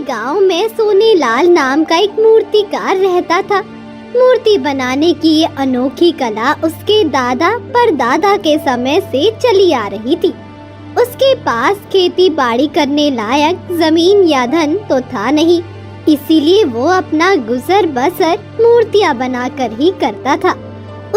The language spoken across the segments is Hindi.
गांव में सोनेलाल नाम का एक मूर्तिकार रहता था। मूर्ति बनाने की ये अनोखी कला उसके दादा परदादा के समय से चली आ रही थी। उसके पास खेती बाड़ी करने लायक जमीन या धन तो था नहीं, इसीलिए वो अपना गुजर बसर मूर्तियां बनाकर ही करता था।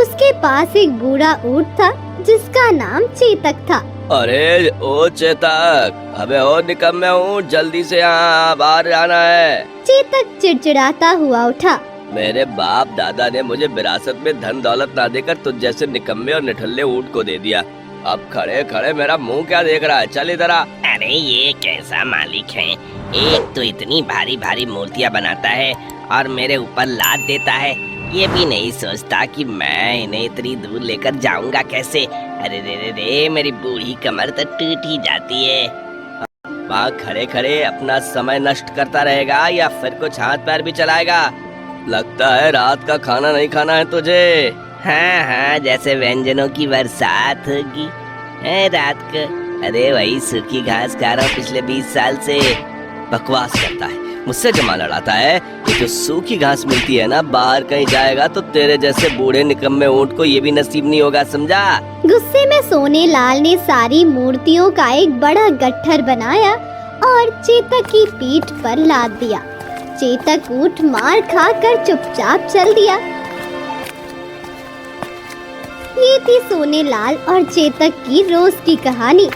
उसके पास एक बूढ़ा ऊंट था जिसका नाम चेतक था। अरे ओ चेतक, अबे ओ निकम्मे ऊँट, जल्दी से यहाँ बाहर आना है। चेतक चिड़चिड़ाता हुआ उठा। मेरे बाप दादा ने मुझे विरासत में धन दौलत ना देकर तुझ जैसे निकम्मे और निठल्ले ऊँट को दे दिया। अब खड़े खड़े मेरा मुंह क्या देख रहा है, चल इधर आ। अरे ये कैसा मालिक है, एक तो इतनी भारी भारी मूर्तियाँ बनाता है और मेरे ऊपर लाद देता है। ये भी नहीं सोचता कि मैं इन्हें इतनी दूर लेकर जाऊंगा कैसे। अरे रे रे रे, मेरी बूढ़ी कमर तो टूट ही जाती है। वहाँ खड़े खड़े अपना समय नष्ट करता रहेगा या फिर कुछ हाथ पैर भी चलाएगा? लगता है रात का खाना नहीं खाना है तुझे। हाँ हाँ, जैसे व्यंजनों की बरसात होगी है रात को। अरे वही सूखी घास खा रहा हूँ पिछले 20 साल से। बकवास करता है, मुझसे जमा लड़ाता है। ये जो सूखी घास मिलती है ना, बाहर कहीं जाएगा तो तेरे जैसे बूढ़े निकम्मे ऊँट को ये भी नसीब नहीं होगा, समझा? गुस्से में सोनेलाल ने सारी मूर्तियों का एक बड़ा गट्ठर बनाया और चेतक की पीठ पर लाद दिया। चेतक ऊँट मार खाकर चुपचाप चल दिया। ये थी सोनेलाल और चेतक की रोज की कहानी।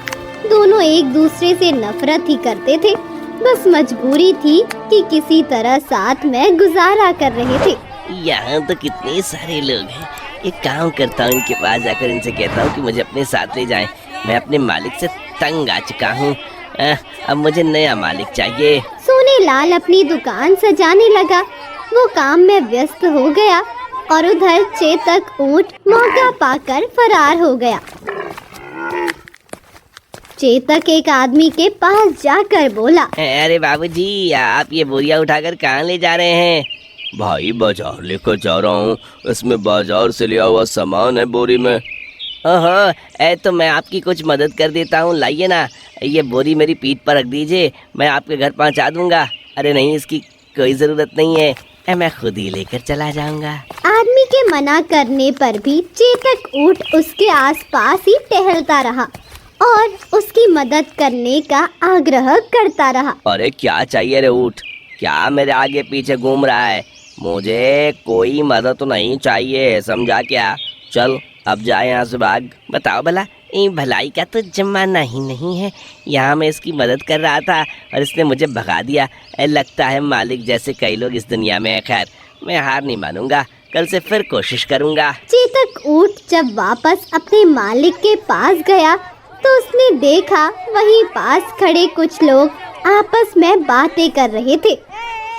दोनों एक दूसरे से नफरत ही करते थे, बस मजबूरी थी कि किसी तरह साथ में गुजारा कर रहे थे। यहाँ तो कितने सारे लोग हैं। एक काम करता हूँ, इनके पास जाकर इनसे कहता हूँ कि मुझे अपने साथ ले जाएं। मैं अपने मालिक से तंग आ चुका हूँ, अब मुझे नया मालिक चाहिए। सोनेलाल अपनी दुकान सजाने लगा। वो काम में व्यस्त हो गया और उधर चेतक ऊँट मौका पाकर फरार हो गया। चेतक एक आदमी के पास जाकर बोला, अरे बाबूजी, आप ये बोरिया उठाकर कहाँ ले जा रहे हैं? भाई बाजार लेकर जा रहा हूँ, इसमें बाजार से लिया हुआ सामान है बोरी में। ओहो, तो मैं आपकी कुछ मदद कर देता हूँ, लाइए ना। ये बोरी मेरी पीठ पर रख दीजिए, मैं आपके घर पहुँचा दूंगा। अरे नहीं, इसकी कोई ज़रूरत नहीं है, मैं खुद ही लेकर चला जाऊंगा। आदमी के मना करने पर भी चेतक ऊँट उसके आसपास ही टहलता रहा और उसकी मदद करने का आग्रह करता रहा। अरे क्या चाहिए रे ऊँट, क्या मेरे आगे पीछे घूम रहा है? मुझे कोई मदद तो नहीं चाहिए, समझा क्या? चल अब जा यहाँ से भाग। बताओ भला, ये भलाई का तो जमाना ही नहीं है। यहाँ मैं इसकी मदद कर रहा था और इसने मुझे भगा दिया। लगता है मालिक जैसे कई लोग इस दुनिया में। खैर, मैं हार नहीं मानूंगा, कल से फिर कोशिश करूंगा। चेतक ऊँट जब वापस अपने मालिक के पास गया तो उसने देखा वहीं पास खड़े कुछ लोग आपस में बातें कर रहे थे।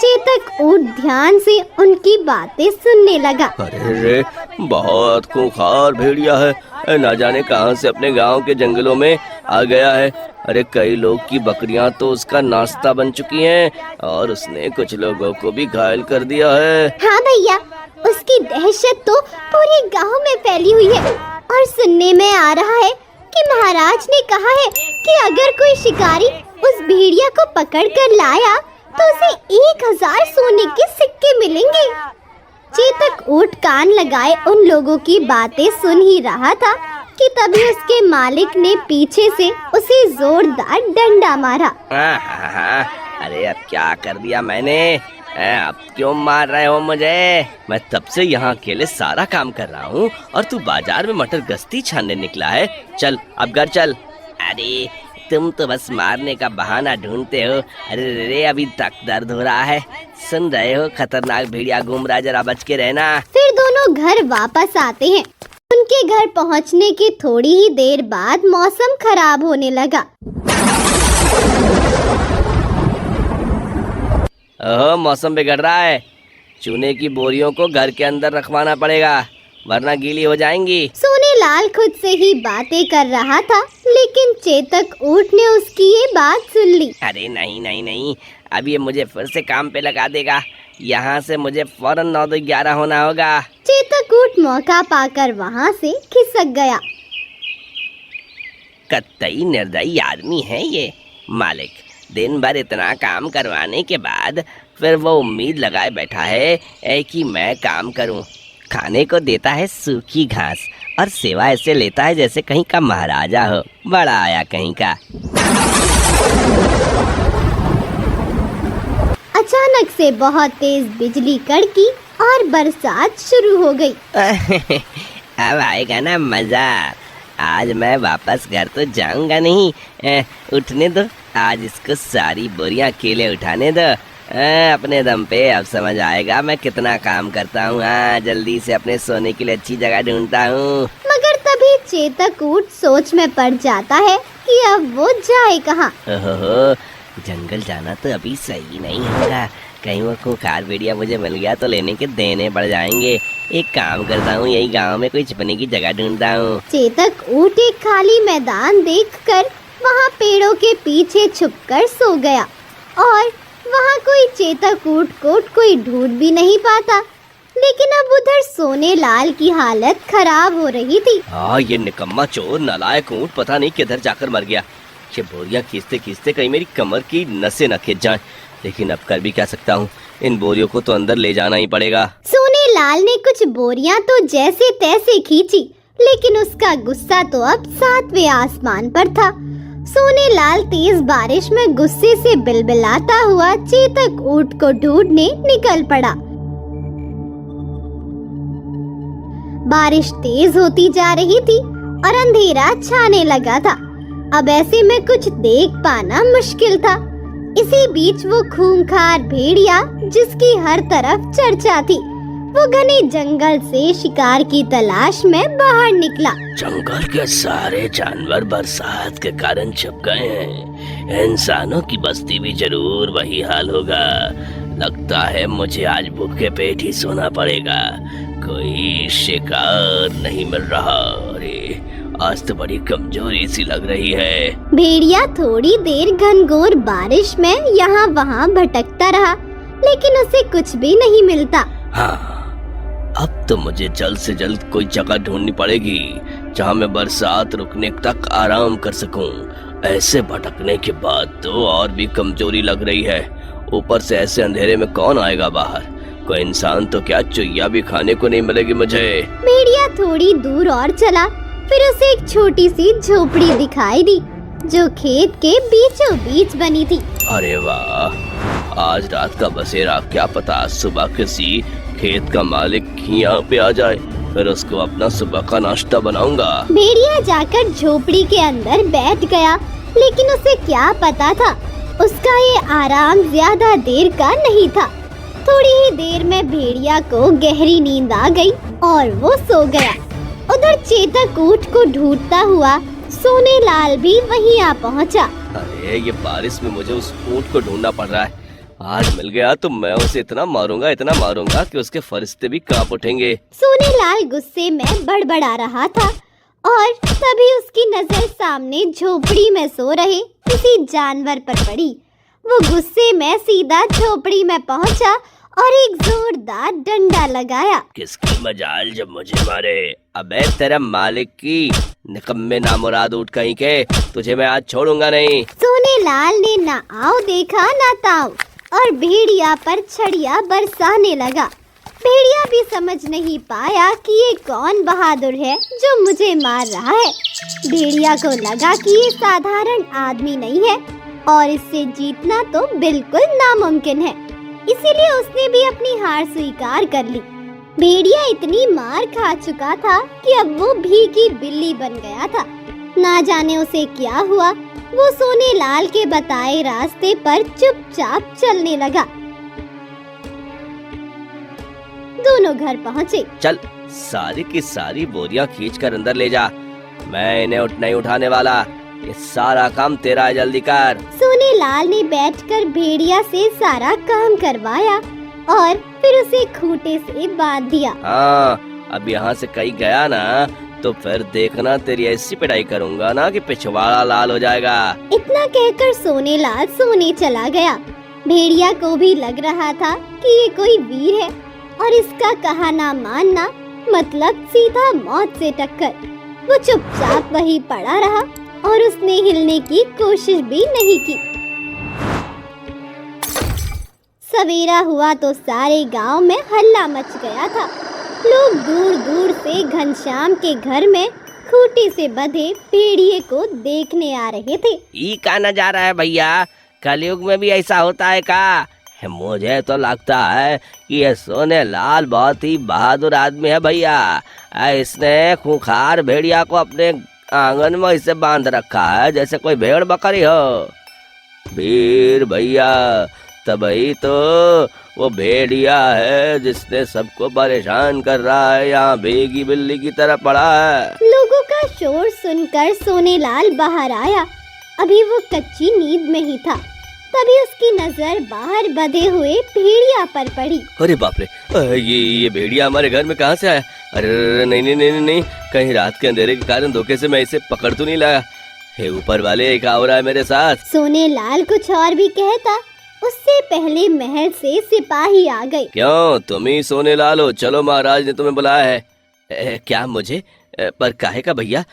चेतक ऊँट ध्यान से उनकी बातें सुनने लगा। अरे रे, बहुत खूंखार भेड़िया है, ना जाने कहां से अपने गांव के जंगलों में आ गया है। अरे कई लोग की बकरियां तो उसका नाश्ता बन चुकी हैं और उसने कुछ लोगों को भी घायल कर दिया है। हाँ भैया, उसकी दहशत तो पूरे गांव में फैली हुई है और सुनने में आ रहा है कि महाराज ने कहा है कि अगर कोई शिकारी उस भेड़िया को पकड़ कर लाया तो उसे 1000 सोने के सिक्के मिलेंगे। चेतक ऊँट कान लगाए उन लोगों की बातें सुन ही रहा था कि तभी उसके मालिक ने पीछे से उसे जोरदार डंडा मारा। अरे अब क्या कर दिया मैंने? अब क्यों मार रहे हो मुझे? मैं तब से यहाँ अकेले सारा काम कर रहा हूँ और तू बाजार में मटर गश्ती छानने निकला है। चल अब घर चल। अरे तुम तो बस मारने का बहाना ढूंढते हो। अरे रे, अभी तक दर्द हो रहा है। सुन रहे हो, खतरनाक भेड़िया घूम रहा, जरा बच के रहना। फिर दोनों घर वापस आते हैं। उनके घर पहुंचने की थोड़ी ही देर बाद मौसम खराब होने लगा। ओह, मौसम बिगड़ रहा है। चूने की बोरियों को घर के अंदर रखवाना पड़ेगा, वरना गीली हो जाएंगी। सोनेलाल खुद से ही बातें कर रहा था, लेकिन चेतक ऊँट ने उसकी ये बात सुन ली। अरे नहीं नहीं नहीं, अब ये मुझे फिर से काम पे लगा देगा। यहाँ से मुझे फौरन 9-11 होना होगा। चेतक ऊँट मौका पाकर वहाँ से खिसक गया। कतई निर्दयी आदमी है ये मालिक। दिन भर इतना काम करवाने के बाद फिर वो उम्मीद लगाए बैठा है कि मैं काम करूं। खाने को देता है सूखी घास और सेवा ऐसे लेता है जैसे कहीं का महाराजा हो। बड़ा आया कहीं का। अचानक से बहुत तेज बिजली कड़की और बरसात शुरू हो गई। अब आएगा ना मजा। आज मैं वापस घर तो जाऊंगा नहीं। उठने दो, आज इसको सारी बोरियां अकेले उठाने दो। अपने दम पे अब समझ आएगा मैं कितना काम करता हूँ। हाँ, जल्दी से अपने सोने के लिए अच्छी जगह ढूंढता हूँ। मगर तभी चेतक ऊँट सोच में पड़ जाता है कि अब वो जाए कहाँ। ओहो, जंगल जाना तो अभी सही नहीं होगा। कहीं वो खूंखार भेड़िया मुझे मिल गया तो लेने के देने पड़ जाएंगे। एक काम करता हूँ, यही गांव में कोई छिपने की जगह ढूंढता हूँ। चेतक ऊँट एक खाली मैदान देखकर वहाँ पेड़ों के पीछे छुपकर सो गया और वहाँ कोई चेतक ऊँट को कोई ढूंढ भी नहीं पाता। लेकिन अब उधर सोने लाल की हालत खराब हो रही थी। हाँ, ये निकम्मा चोर नालायक ऊँट पता नहीं किधर जाकर मर गया। ये बोरियां खींचते खींचते कहीं मेरी कमर की नसें न खिंच जाएं। लेकिन अब कर भी क्या सकता हूँ, इन बोरियों को तो अंदर ले जाना ही पड़ेगा। सोने लाल ने कुछ बोरियां तो जैसे तैसे खींची, लेकिन उसका गुस्सा तो अब 7वें आसमान पर था। सोने लाल तेज बारिश में गुस्से से बिलबिलाता हुआ चेतक ऊँट को ढूंढने निकल पड़ा। बारिश तेज होती जा रही थी और अंधेरा छाने लगा था। अब ऐसे में कुछ देख पाना मुश्किल था। इसी बीच वो खूंखार भेड़िया, जिसकी हर तरफ चर्चा थी, वो घने जंगल से शिकार की तलाश में बाहर निकला। जंगल के सारे जानवर बरसात के कारण छुप गए हैं। इंसानों की बस्ती भी जरूर वही हाल होगा। लगता है मुझे आज भूखे पेट ही सोना पड़ेगा। कोई शिकार नहीं मिल रहा। अरे, आज तो बड़ी कमजोरी सी लग रही है। भेड़िया थोड़ी देर घनघोर बारिश में यहाँ वहाँ भटकता रहा, लेकिन उसे कुछ भी नहीं मिलता। हाँ, अब तो मुझे जल्द से जल्द कोई जगह ढूंढनी पड़ेगी जहाँ मैं बरसात रुकने तक आराम कर सकूं। ऐसे भटकने के बाद तो और भी कमजोरी लग रही है। ऊपर से ऐसे अंधेरे में कौन आएगा बाहर? कोई इंसान तो क्या, चुईया भी खाने को नहीं मिलेगी मुझे। भेड़िया थोड़ी दूर और चला, फिर उसे एक छोटी सी झोपड़ी दिखाई दी जो खेत के बीचों बीच बनी थी। अरे वाह, आज रात का बसेरा, क्या पता सुबह किसी खेत का मालिक यहाँ पे आ जाए, फिर उसको अपना सुबह का नाश्ता बनाऊंगा। भेड़िया जाकर झोपड़ी के अंदर बैठ गया, लेकिन उसे क्या पता था उसका ये आराम ज्यादा देर का नहीं था। थोड़ी ही देर में भेड़िया को गहरी नींद आ गई और वो सो गया। उधर चेतक ऊँट को ढूंढता हुआ सोने लाल भी वहीं आ पहुंचा। अरे, ये बारिश में मुझे उस ऊँट को ढूंढना पड़ रहा है। आज मिल गया तो मैं उसे इतना मारूंगा कि उसके फरिश्ते भी कांप उठेंगे। सोने लाल गुस्से में बड़बड़ा रहा था और तभी उसकी नजर सामने झोपड़ी में सो रहे किसी जानवर पर पड़ी। वो गुस्से में सीधा झोपड़ी में पहुंचा और एक जोरदार डंडा लगाया। किसकी मजाल जब मुझे मारे। अबे, तेरा मालिक की निकम्मे नामुराद ऊँट कहीं के, तुझे मैं आज छोड़ूंगा नहीं। सोने लाल ने ना आओ देखा ना ताओ और भेड़िया पर छड़िया बरसाने लगा। भेड़िया भी समझ नहीं पाया कि ये कौन बहादुर है जो मुझे मार रहा है। भेड़िया को लगा कि ये साधारण आदमी नहीं है और इससे जीतना तो बिल्कुल नामुमकिन है, इसीलिए उसने भी अपनी हार स्वीकार कर ली। भेड़िया इतनी मार खा चुका था कि अब वो भीगी बिल्ली बन गया था। ना जाने उसे क्या हुआ, वो सोने लाल के बताए रास्ते पर चुपचाप चलने लगा। दोनों घर पहुँचे। चल, सारी की सारी बोरियां खींच कर अंदर ले जा। मैं इन्हें नहीं उठाने वाला। ये सारा काम तेरा है, जल्दी कर। सोने लाल ने बैठकर भेड़िया से सारा काम करवाया और फिर उसे खूंटे से बांध दिया। हाँ, अब यहाँ से कहीं गया ना तो फिर देखना तेरी ऐसी पिटाई करूँगा ना कि पिछवाड़ा लाल हो जाएगा। इतना कहकर सोने लाल सोने चला गया। भेड़िया को भी लग रहा था कि ये कोई वीर है और इसका कहा ना मानना मतलब सीधा मौत से टक्कर। वो चुपचाप वहीं पड़ा रहा और उसने हिलने की कोशिश भी नहीं की। सवेरा हुआ तो सारे गांव में हल्ला मच गया था। लोग दूर दूर से घनश्याम के घर में खूंटी से बंधे भेड़िए को देखने आ रहे थे। ये का नजारा है भैया, कलयुग में भी ऐसा होता है का? मुझे तो लगता है कि ये सोने लाल बहुत ही बहादुर आदमी है भैया। इसने खूंखार भेड़िया को अपने आंगन में इसे बांध रखा है जैसे कोई भेड़ बकरी हो। वीर भैया, तभी तो वो भेड़िया है जिसने सबको परेशान कर रहा है, यहाँ भीगी बिल्ली की तरह पड़ा है। लोगों का शोर सुनकर सोनेलाल बाहर आया। अभी वो कच्ची नींद में ही था, तभी उसकी नजर बाहर बंधे हुए भेड़िया पर पड़ी। अरे बाप रे, ये भेड़िया हमारे घर में कहाँ से आया? अरे नहीं नहीं नहीं नहीं, कहीं रात के अंधेरे के कारण धोखे से मैं इसे पकड़ तो नहीं लाया? हे ऊपर वाले, क्या हो रहा है मेरे साथ? सोनेलाल कुछ और भी कहता, उससे पहले महल से सिपाही आ गए। क्यों, तुम ही सोनेलाल हो? चलो, महाराज ने तुम्हें बुलाया है। क्या मुझे? पर काहे का भैया?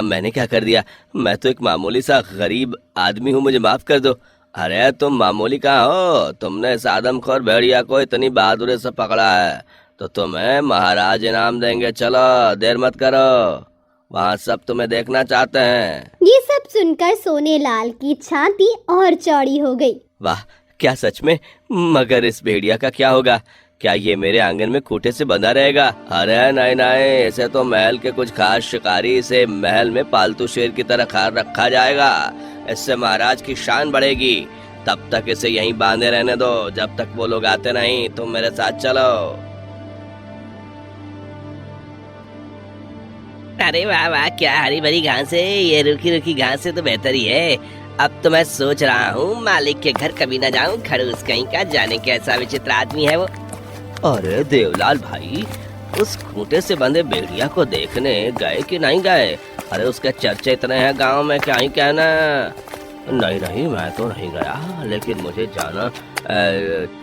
मैंने क्या कर दिया? मैं तो एक मामूली सा गरीब आदमी हूँ, मुझे माफ कर दो। अरे तुम मामूली कहाँ हो? तुमने इस आदमखोर भेड़िया को इतनी बहादुरी से पकड़ा है तो तुम्हें महाराज इनाम देंगे। चलो, देर मत करो, वहाँ सब तुम्हें देखना चाहते हैं। ये सब सुनकर सोनेलाल की छाती और चौड़ी हो गई। वाह, क्या सच में? मगर इस भेड़िया का क्या होगा? क्या ये मेरे आंगन में खूंटे से बंधा रहेगा? अरे नहीं नहीं, ऐसे तो महल के कुछ खास शिकारी से महल में पालतू शेर की तरह खार रखा जाएगा। इससे महाराज की शान बढ़ेगी। तब तक इसे यहीं बांधे रहने दो, जब तक वो लोग आते नहीं। तुम मेरे साथ चलो। अरे वाह वाह, क्या हरी भरी घास है। ये रूखी रूखी घास से तो बेहतर ही है। अब तो मैं सोच रहा हूँ मालिक के घर कभी न जाऊँ, खड़ूस कहीं का, जाने कैसा विचित्र आदमी है वो। अरे देवलाल भाई, उस खूंटे से बंधे भेड़िया को देखने गए कि नहीं गए? अरे उसके चर्चे इतने हैं गांव में, क्या ही कहना। नहीं नहीं, मैं तो नहीं गया, लेकिन मुझे जाना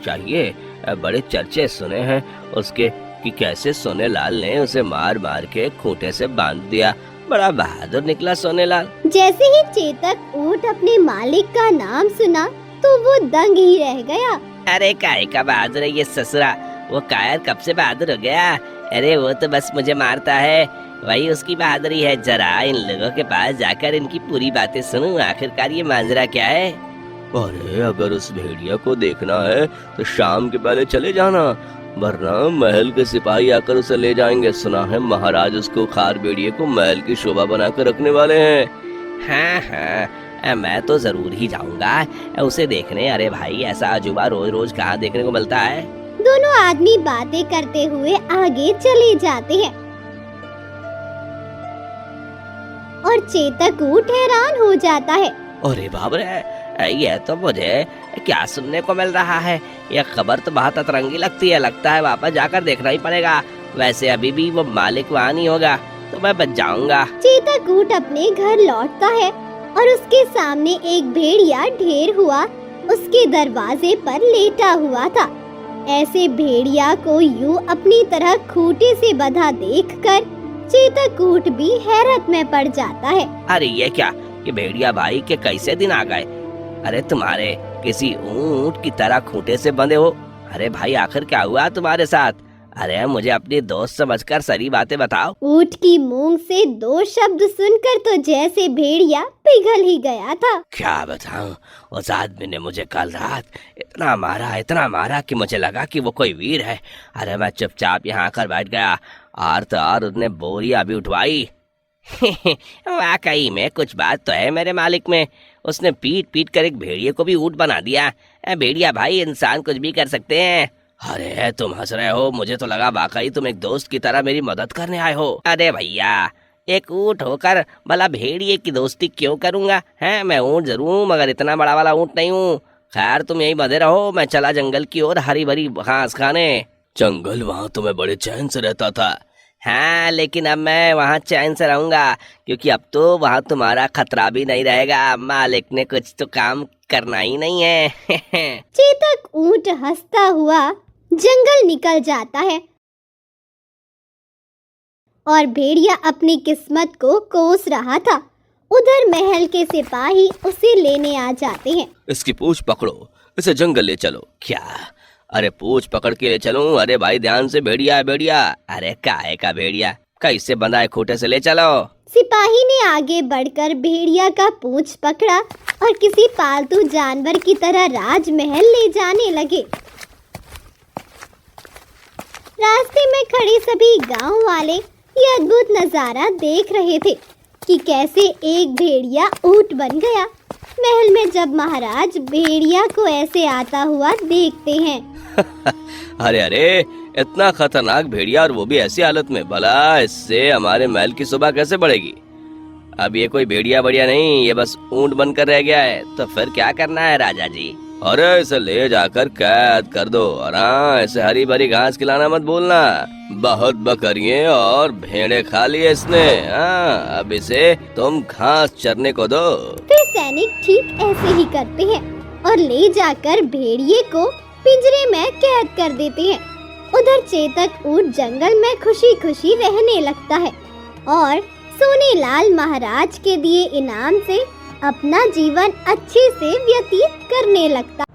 चाहिए। बड़े चर्चे सुने हैं उसके कि कैसे सोनेलाल ने उसे मार मार के खूंटे से बांध दिया। बड़ा बहादुर निकला सोनेलाल। जैसे ही चेतक ऊंट अपने मालिक का नाम सुना तो वो दंग ही रह गया। अरे काहे का बहादुर है ये ससुरा? वो कायर कब से बहादुर हो गया? अरे वो तो बस मुझे मारता है, वही उसकी बहादुरी है। जरा इन लोगों के पास जाकर इनकी पूरी बातें सुनूं, आखिरकार ये मांजरा क्या है। अरे अगर उस भेड़िया को देखना है तो शाम के पहले चले जाना, वरना महल के सिपाही आकर उसे ले जाएंगे। सुना है महाराज उसको खार भेड़िए को महल की शोभा बनाकर रखने वाले हैं। हाँ हाँ, मैं तो जरूर ही जाऊंगा उसे देखने। अरे भाई, ऐसा अजूबा रोज रोज कहाँ देखने को मिलता है। दोनों आदमी बातें करते हुए आगे चले जाते हैं और चेतक ऊंट हैरान हो जाता है। अरे बाप रे, ये तो मुझे क्या सुनने को मिल रहा है। यह खबर तो बहुत अतरंगी लगती है। लगता है वापस जाकर देखना ही पड़ेगा। वैसे अभी भी वो मालिक वहाँ नहीं होगा तो मैं बच जाऊंगा। चेतक ऊंट अपने घर लौटता है और उसके सामने एक भेड़िया ढेर हुआ उसके दरवाजे पर लेटा हुआ था। ऐसे भेड़िया को यूं अपनी तरह खूंटे से बंधा देखकर चेतक ऊंट भी हैरत में पड़ जाता है। अरे ये क्या, ये भेड़िया भाई के कैसे दिन आ गए? अरे तुम्हारे किसी ऊंट की तरह खूंटे से बंधे हो? अरे भाई, आखिर क्या हुआ तुम्हारे साथ? अरे मुझे अपनी दोस्त समझकर सारी बातें बताओ। ऊंट की मूंग से दो शब्द सुनकर तो जैसे भेड़िया पिघल ही गया था। क्या बताऊं, उस आदमी ने मुझे कल रात इतना मारा कि मुझे लगा कि वो कोई वीर है। अरे मैं चुपचाप यहाँ आकर बैठ गया और तो और उसने बोरिया भी उठवाई। वाकई में कुछ बात तो है मेरे मालिक में। उसने पीट पीट कर एक भेड़िए को भी ऊंट बना दिया। भेड़िया भाई, इंसान कुछ भी कर सकते हैं। अरे तुम हंस रहे हो, मुझे तो लगा वाकई तुम एक दोस्त की तरह मेरी मदद करने आए हो। अरे भैया, एक ऊंट होकर भला भेड़िए की दोस्ती क्यों करूंगा? है, मैं ऊंट जरूर हूँ मगर इतना बड़ा वाला ऊंट नहीं हूँ। खैर तुम यहीं बंधे रहो, मैं चला जंगल की ओर हरी भरी घास खाने। जंगल वहाँ तो मैं बड़े चैन से रहता था। हाँ, लेकिन अब मैं वहाँ चैन से रहूंगा क्योंकि अब तो वहाँ तुम्हारा खतरा भी नहीं रहेगा। मालिक ने कुछ तो काम करना ही नहीं है। चेतक ऊंट हंसता हुआ जंगल निकल जाता है और भेड़िया अपनी किस्मत को कोस रहा था। उधर महल के सिपाही उसे लेने आ जाते हैं। इसकी पूंछ पकड़ो, इसे जंगल ले चलो। क्या? अरे पूंछ पकड़ के ले चलूं? अरे भाई ध्यान से, भेड़िया है भेड़िया। अरे काहे का भेड़िया? कैसे बंधा है, खूंटे से ले चलो। सिपाही ने आगे बढ़कर भेड़िया का पूंछ पकड़ा और किसी पालतू जानवर की तरह राजमहल ले जाने लगे। रास्ते में खड़े सभी गांव वाले ये अद्भुत नजारा देख रहे थे कि कैसे एक भेड़िया ऊंट बन गया। महल में जब महाराज भेड़िया को ऐसे आता हुआ देखते हैं। अरे अरे, इतना खतरनाक भेड़िया और वो भी ऐसी हालत में, भला इससे हमारे महल की शोभा कैसे बढ़ेगी? अब ये कोई भेड़िया बढ़िया नहीं, ये बस ऊंट बनकर रह गया है। तो फिर क्या करना है राजा जी? अरे इसे ले जाकर कैद कर दो, और हाँ, इसे हरी भरी घास खिलाना मत भूलना। बहुत बकरियां और भेड़े खा लिए इसने। हाँ, अब इसे तुम घास चरने को दो। फिर सैनिक ठीक ऐसे ही करते हैं और ले जाकर भेड़िए को पिंजरे में कैद कर देते हैं। उधर चेतक ऊंट जंगल में खुशी खुशी रहने लगता है और सोनेलाल महाराज के दिए इनाम से अपना जीवन अच्छे से व्यतीत करने लगता।